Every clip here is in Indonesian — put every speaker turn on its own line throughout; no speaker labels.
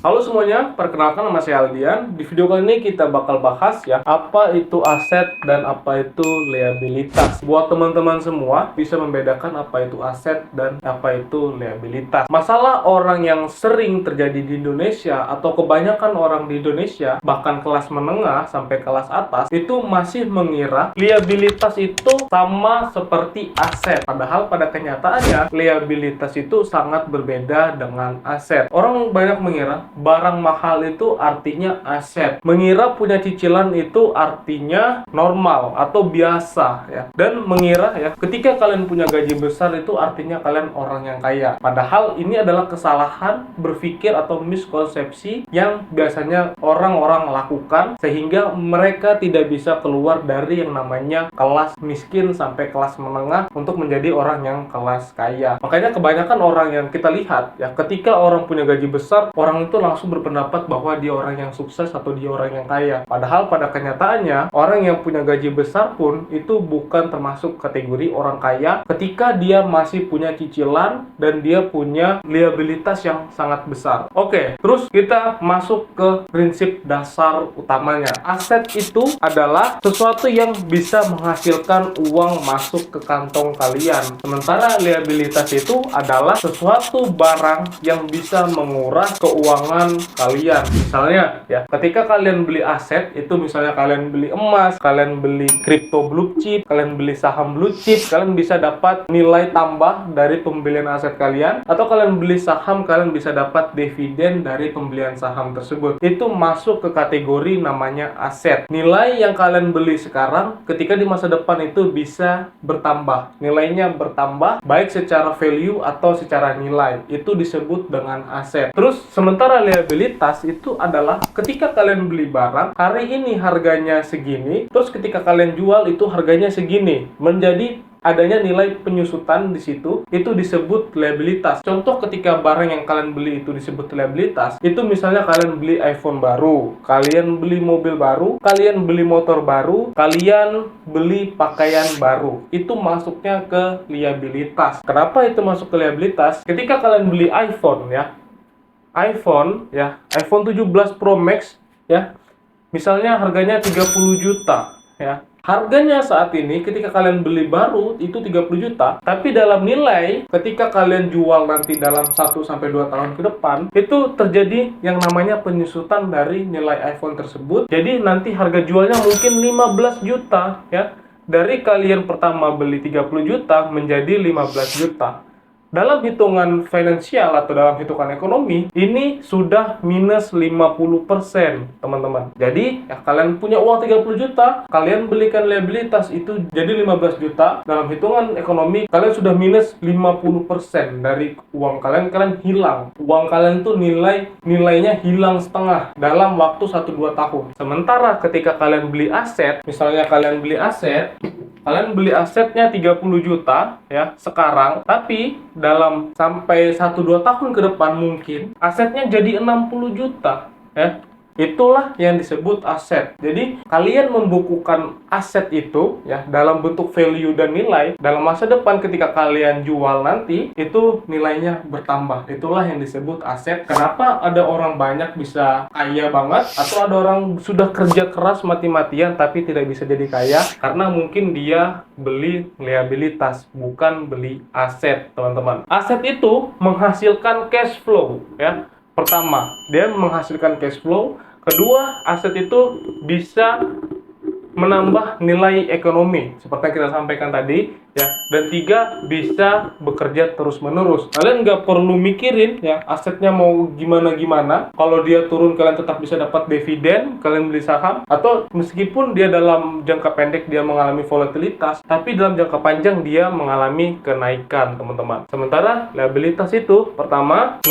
Halo semuanya, perkenalkan nama saya Aldian. Di video kali ini kita bakal bahas ya, apa itu aset dan apa itu liabilitas. Buat teman-teman semua bisa membedakan apa itu aset dan apa itu liabilitas. Masalah orang yang sering terjadi di Indonesia atau kebanyakan orang di Indonesia, bahkan kelas menengah sampai kelas atas, itu masih mengira liabilitas itu sama seperti aset. Padahal pada kenyataannya liabilitas itu sangat berbeda dengan aset. Orang banyak mengira barang mahal itu artinya aset. Mengira punya cicilan itu artinya normal atau biasa ya. Dan mengira ya, ketika kalian punya gaji besar itu artinya kalian orang yang kaya. Padahal ini adalah kesalahan berpikir atau miskonsepsi yang biasanya orang-orang lakukan sehingga mereka tidak bisa keluar dari yang namanya kelas miskin sampai kelas menengah untuk menjadi orang yang kelas kaya. Makanya kebanyakan orang yang kita lihat ya, ketika orang punya gaji besar, orang itu langsung berpendapat bahwa dia orang yang sukses atau dia orang yang kaya. Padahal pada kenyataannya, orang yang punya gaji besar pun itu bukan termasuk kategori orang kaya ketika dia masih punya cicilan dan dia punya liabilitas yang sangat besar. Oke, terus kita masuk ke prinsip dasar utamanya. Aset itu adalah sesuatu yang bisa menghasilkan uang masuk ke kantong kalian. Sementara liabilitas itu adalah sesuatu barang yang bisa menguras keuangan kalian. Misalnya ya, ketika kalian beli aset itu, misalnya kalian beli emas, kalian beli kripto blue chip, kalian beli saham blue chip, kalian bisa dapat nilai tambah dari pembelian aset kalian, atau kalian beli saham, kalian bisa dapat dividen dari pembelian saham tersebut. Itu masuk ke kategori namanya aset. Nilai yang kalian beli sekarang ketika di masa depan itu bisa bertambah. Nilainya bertambah baik secara value atau secara nilai. Itu disebut dengan aset. Terus sementara liabilitas itu adalah ketika kalian beli barang, hari ini harganya segini, terus ketika kalian jual itu harganya segini, menjadi adanya nilai penyusutan di situ, itu disebut liabilitas. Contoh ketika barang yang kalian beli itu disebut liabilitas, itu misalnya kalian beli iPhone baru, kalian beli mobil baru, kalian beli motor baru, kalian beli pakaian baru, itu masuknya ke liabilitas. Kenapa itu masuk ke liabilitas? Ketika kalian beli iPhone iPhone 17 Pro Max ya, misalnya harganya 30 juta ya. Harganya saat ini ketika kalian beli baru itu 30 juta, tapi dalam nilai ketika kalian jual nanti dalam 1 sampai 2 tahun ke depan, itu terjadi yang namanya penyusutan dari nilai iPhone tersebut. Jadi nanti harga jualnya mungkin 15 juta ya. Dari kalian pertama beli 30 juta menjadi 15 juta. Dalam hitungan finansial atau dalam hitungan ekonomi, ini sudah minus 50%, teman-teman. Jadi, ya, kalian punya uang 30 juta, kalian belikan liabilitas itu jadi 15 juta. Dalam hitungan ekonomi, kalian sudah minus 50% dari uang kalian hilang. Uang kalian itu nilainya hilang setengah dalam waktu 1-2 tahun. Sementara ketika kalian beli aset, misalnya kalian beli asetnya 30 juta ya sekarang, tapi dalam sampai 1-2 tahun ke depan mungkin asetnya jadi 60 juta ya. Itulah yang disebut aset. Jadi kalian membukukan aset itu ya dalam bentuk value dan nilai. Dalam masa depan ketika kalian jual nanti itu nilainya bertambah. Itulah yang disebut aset. Kenapa ada orang banyak bisa kaya banget, atau ada orang sudah kerja keras mati-matian tapi tidak bisa jadi kaya? Karena mungkin dia beli liabilitas, bukan beli aset, teman-teman. Aset itu menghasilkan cash flow ya. Pertama, dia menghasilkan cash flow. Kedua, aset itu bisa menambah nilai ekonomi seperti yang kita sampaikan tadi ya. Dan tiga, bisa bekerja terus-menerus. Kalian nggak perlu mikirin ya asetnya mau gimana-gimana. Kalau dia turun, kalian tetap bisa dapat dividen, kalian beli saham. Atau meskipun dia dalam jangka pendek dia mengalami volatilitas, tapi dalam jangka panjang dia mengalami kenaikan, teman-teman. Sementara liabilitas itu pertama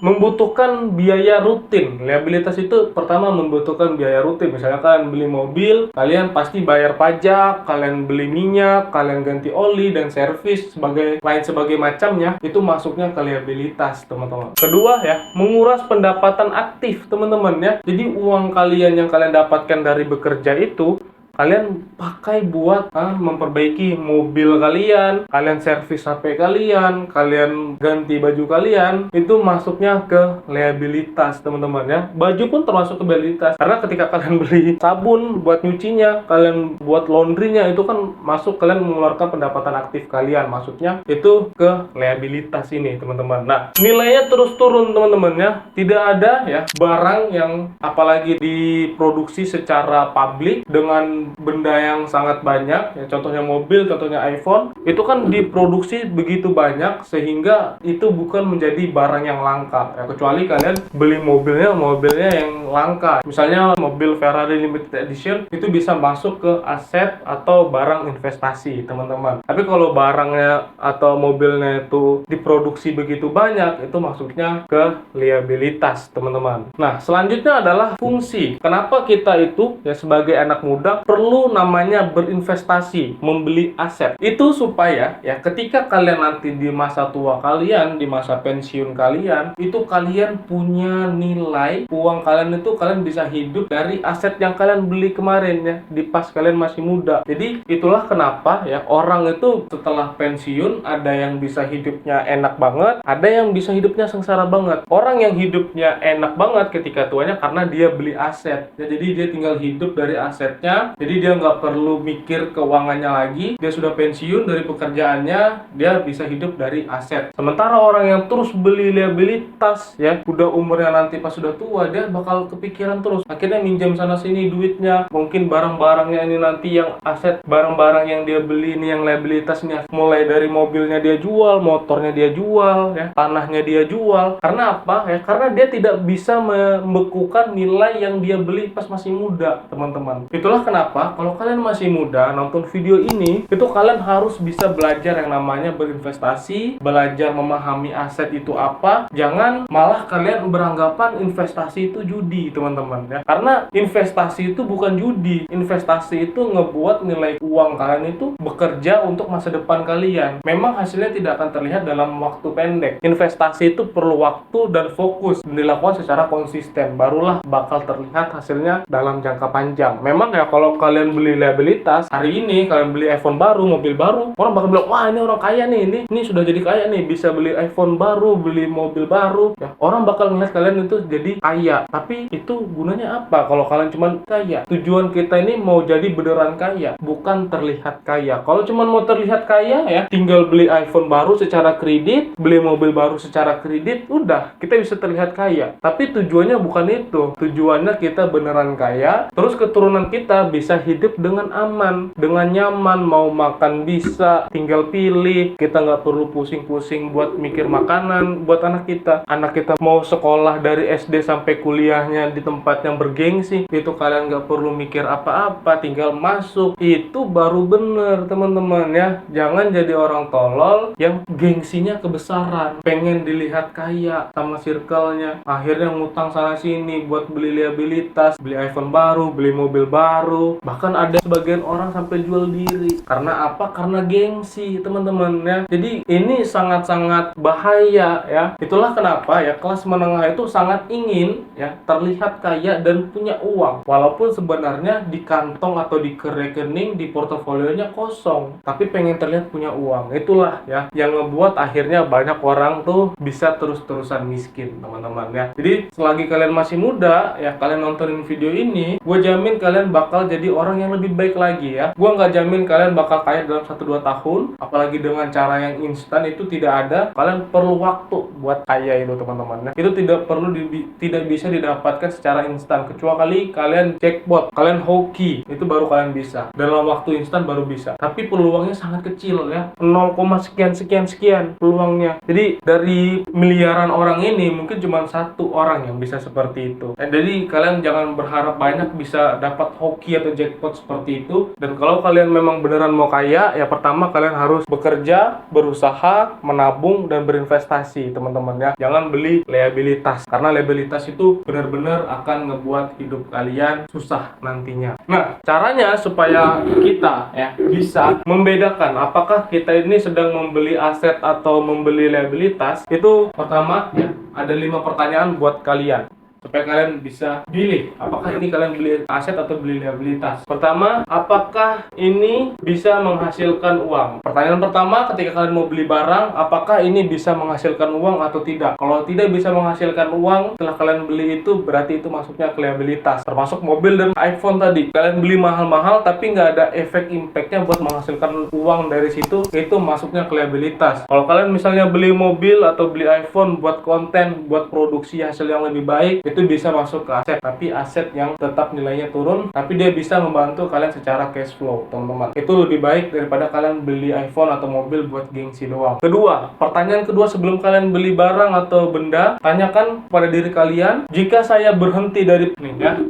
membutuhkan biaya rutin. Liabilitas itu pertama membutuhkan biaya rutin. Misalnya kalian beli mobil, kalian pasti bayar pajak, kalian beli minyak, kalian ganti oli dan servis sebagai macamnya, itu masuknya ke liabilitas, teman-teman. Kedua ya, menguras pendapatan aktif, teman-teman ya. Jadi uang kalian yang kalian dapatkan dari bekerja itu kalian pakai buat memperbaiki mobil kalian, kalian servis HP kalian, kalian ganti baju kalian, itu masuknya ke liabilitas teman-teman ya. Baju pun termasuk ke liabilitas, karena ketika kalian beli sabun buat nyucinya, kalian buat laundrynya, itu kan masuk, kalian mengeluarkan pendapatan aktif kalian, maksudnya itu ke liabilitas ini teman-teman. Nah, nilainya terus turun teman-teman ya. Tidak ada ya barang yang apalagi diproduksi secara publik dengan benda yang sangat banyak ya, contohnya mobil, contohnya iPhone, itu kan diproduksi begitu banyak sehingga itu bukan menjadi barang yang langka ya, kecuali kalian beli mobilnya yang langka, misalnya mobil Ferrari Limited Edition, itu bisa masuk ke aset atau barang investasi teman-teman. Tapi kalau barangnya atau mobilnya itu diproduksi begitu banyak, itu masuknya ke liabilitas teman-teman. Nah, selanjutnya adalah fungsi. Kenapa kita itu ya sebagai anak muda perlu namanya berinvestasi, membeli aset? Itu supaya ya ketika kalian nanti di masa tua kalian, di masa pensiun kalian, itu kalian punya nilai, uang kalian itu kalian bisa hidup dari aset yang kalian beli kemarin ya, di pas kalian masih muda. Jadi itulah kenapa ya orang itu setelah pensiun ada yang bisa hidupnya enak banget, ada yang bisa hidupnya sengsara banget. Orang yang hidupnya enak banget ketika tuanya karena dia beli aset ya, jadi dia tinggal hidup dari asetnya, jadi dia nggak perlu mikir keuangannya lagi, dia sudah pensiun dari pekerjaannya, dia bisa hidup dari aset. Sementara orang yang terus beli liabilitas ya, udah umurnya nanti pas sudah tua, dia bakal kepikiran terus, akhirnya minjam sana sini duitnya, mungkin barang-barangnya ini nanti yang aset, barang-barang yang dia beli ini yang liabilitasnya, mulai dari mobilnya dia jual, motornya dia jual ya, tanahnya dia jual. Karena apa ya? Karena dia tidak bisa membekukan nilai yang dia beli pas masih muda teman-teman. Itulah kenapa kalau kalian masih muda nonton video ini, itu kalian harus bisa belajar yang namanya berinvestasi, belajar memahami aset itu apa. Jangan malah kalian beranggapan investasi itu judi teman-teman ya, karena investasi itu bukan judi. Investasi itu ngebuat nilai uang kalian itu bekerja untuk masa depan kalian. Memang hasilnya tidak akan terlihat dalam waktu pendek. Investasi itu perlu waktu dan fokus, dilakukan secara konsisten, barulah bakal terlihat hasilnya dalam jangka panjang. Memang ya kalau kalian beli liabilitas, hari ini kalian beli iPhone baru, mobil baru, orang bakal bilang, wah ini orang kaya nih, ini sudah jadi kaya nih, bisa beli iPhone baru, beli mobil baru ya. Orang bakal ngeliat kalian itu jadi kaya. Tapi itu gunanya apa kalau kalian cuma kaya? Tujuan kita ini mau jadi beneran kaya, bukan terlihat kaya. Kalau cuma mau terlihat kaya ya, tinggal beli iPhone baru secara kredit, beli mobil baru secara kredit, udah kita bisa terlihat kaya. Tapi tujuannya bukan itu. Tujuannya kita beneran kaya, terus keturunan kita bisa hidup dengan aman, dengan nyaman, mau makan bisa, tinggal pilih, kita nggak perlu pusing-pusing buat mikir makanan buat anak kita. Anak kita mau sekolah dari SD sampai kuliahnya di tempat yang bergengsi, itu kalian nggak perlu mikir apa-apa, tinggal masuk. Itu baru bener teman-teman ya. Jangan jadi orang tolol yang gengsinya kebesaran, pengen dilihat kaya sama circle-nya, akhirnya ngutang sana sini buat beli liabilitas, beli iPhone baru, beli mobil baru, bahkan ada sebagian orang sampai jual diri. Karena apa? Karena gengsi teman-teman ya. Jadi ini sangat-sangat bahaya ya. Itulah kenapa ya kelas menengah itu sangat ingin ya terlihat kaya dan punya uang, walaupun sebenarnya di kantong atau di rekening, di portofolionya kosong, tapi pengen terlihat punya uang. Itulah ya yang ngebuat akhirnya banyak orang tuh bisa terus-terusan miskin teman-teman ya. Jadi selagi kalian masih muda ya, kalian nontonin video ini, gue jamin kalian bakal jadi orang yang lebih baik lagi ya. Gue nggak jamin kalian bakal kaya dalam 1-2 tahun, apalagi dengan cara yang instan, itu tidak ada. Kalian perlu waktu buat kaya itu teman-teman ya. Itu tidak perlu tidak bisa didapatkan secara instan, kecuali kalian jackpot, kalian hoki, itu baru kalian bisa. Dalam waktu instan baru bisa. Tapi peluangnya sangat kecil ya, 0, sekian peluangnya. Jadi dari miliaran orang ini mungkin cuma 1 orang yang bisa seperti itu. Jadi kalian jangan berharap banyak bisa dapat hoki atau jackpot seperti itu. Dan kalau kalian memang beneran mau kaya, ya pertama kalian harus bekerja, berusaha, menabung, dan berinvestasi teman-teman ya. Jangan beli liabilitas, karena liabilitas itu benar-benar akan ngebuat hidup kalian susah nantinya. Nah, caranya supaya kita ya bisa membedakan apakah kita ini sedang membeli aset atau membeli liabilitas, itu pertama ya ada 5 pertanyaan buat kalian. supaya kalian bisa pilih apakah ini kalian beli aset atau beli liabilitas. Pertama, apakah ini bisa menghasilkan uang? Pertanyaan pertama, ketika kalian mau beli barang, apakah ini bisa menghasilkan uang atau tidak? Kalau tidak bisa menghasilkan uang setelah kalian beli itu, berarti itu masuknya ke liabilitas. Termasuk mobil dan iPhone tadi, kalian beli mahal-mahal tapi nggak ada efek impactnya buat menghasilkan uang dari situ, itu masuknya ke liabilitas. Kalau kalian misalnya beli mobil atau beli iPhone buat konten, buat produksi hasil yang lebih baik, itu bisa masuk ke aset, tapi aset yang tetap nilainya turun, tapi dia bisa membantu kalian secara cash flow, teman-teman. Itu lebih baik daripada kalian beli iPhone atau mobil buat gengsi doang. Kedua, pertanyaan kedua sebelum kalian beli barang atau benda, tanyakan pada diri kalian, jika saya berhenti dari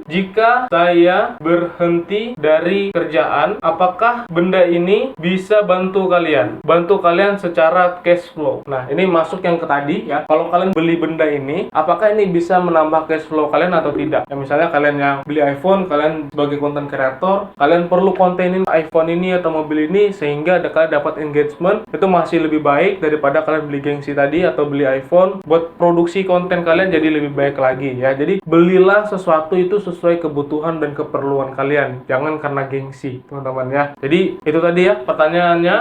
jika saya berhenti dari kerjaan, apakah benda ini bisa bantu kalian secara cash flow? Nah, ini masuk yang ke tadi ya. Kalau kalian beli benda ini, apakah ini bisa menambah cash flow kalian atau tidak? Ya, misalnya kalian yang beli iPhone, kalian sebagai content creator, kalian perlu kontenin iPhone ini atau mobil ini sehingga kalian dapat engagement, itu masih lebih baik daripada kalian beli gengsi tadi atau beli iPhone. Buat produksi konten kalian jadi lebih baik lagi ya. Jadi belilah sesuatu itu sesuai kebutuhan dan keperluan kalian, jangan karena gengsi, teman-teman ya. Jadi itu tadi ya pertanyaannya.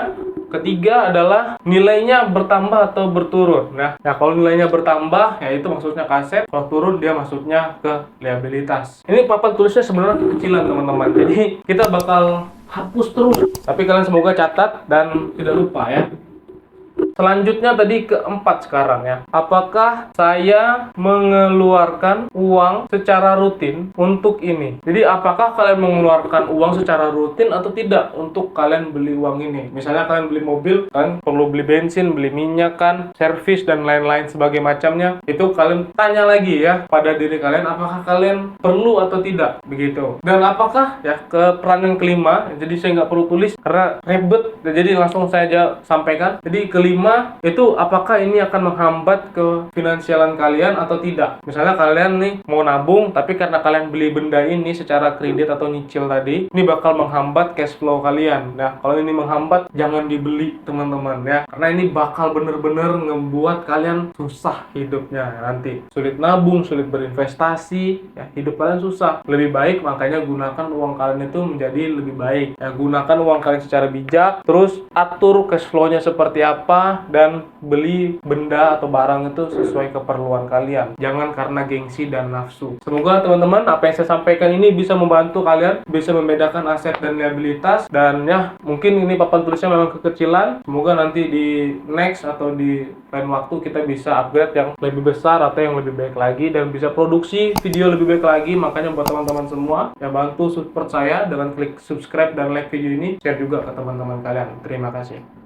Ketiga adalah nilainya bertambah atau berturun. Nah, kalau nilainya bertambah, ya itu maksudnya ke aset. Kalau turun, dia maksudnya ke liabilitas. Ini papan tulisnya sebenarnya kecilan, teman-teman. Jadi kita bakal hapus terus. Tapi kalian semoga catat dan tidak lupa ya. Selanjutnya tadi keempat sekarang ya. Apakah saya mengeluarkan uang secara rutin untuk ini? Jadi apakah kalian mengeluarkan uang secara rutin atau tidak untuk kalian beli uang ini? Misalnya kalian beli mobil, kan perlu beli bensin, beli minyak kan, servis dan lain-lain sebagai macamnya. Itu kalian tanya lagi ya pada diri kalian, apakah kalian perlu atau tidak, begitu. Dan apakah ya ke peran yang kelima, jadi saya nggak perlu tulis karena ribet, jadi langsung saya aja sampaikan. Jadi kelima itu apakah ini akan menghambat ke finansialan kalian atau tidak. Misalnya kalian nih mau nabung tapi karena kalian beli benda ini secara kredit atau nyicil tadi, ini bakal menghambat cash flow kalian. Nah, kalau ini menghambat, jangan dibeli teman-teman ya, karena ini bakal bener-bener ngebuat kalian susah hidupnya nanti. Sulit nabung, sulit berinvestasi ya, hidup kalian susah. Lebih baik makanya gunakan uang kalian itu menjadi lebih baik ya, gunakan uang kalian secara bijak, terus atur cash flow-nya seperti apa, dan beli benda atau barang itu sesuai keperluan kalian, jangan karena gengsi dan nafsu. Semoga teman-teman apa yang saya sampaikan ini bisa membantu kalian bisa membedakan aset dan liabilitas. Dan ya mungkin ini papan tulisnya memang kekecilan, semoga nanti di next atau di lain waktu kita bisa upgrade yang lebih besar atau yang lebih baik lagi dan bisa produksi video lebih baik lagi. Makanya buat teman-teman semua ya, bantu support saya dengan klik subscribe dan like video ini, share juga ke teman-teman kalian. Terima kasih.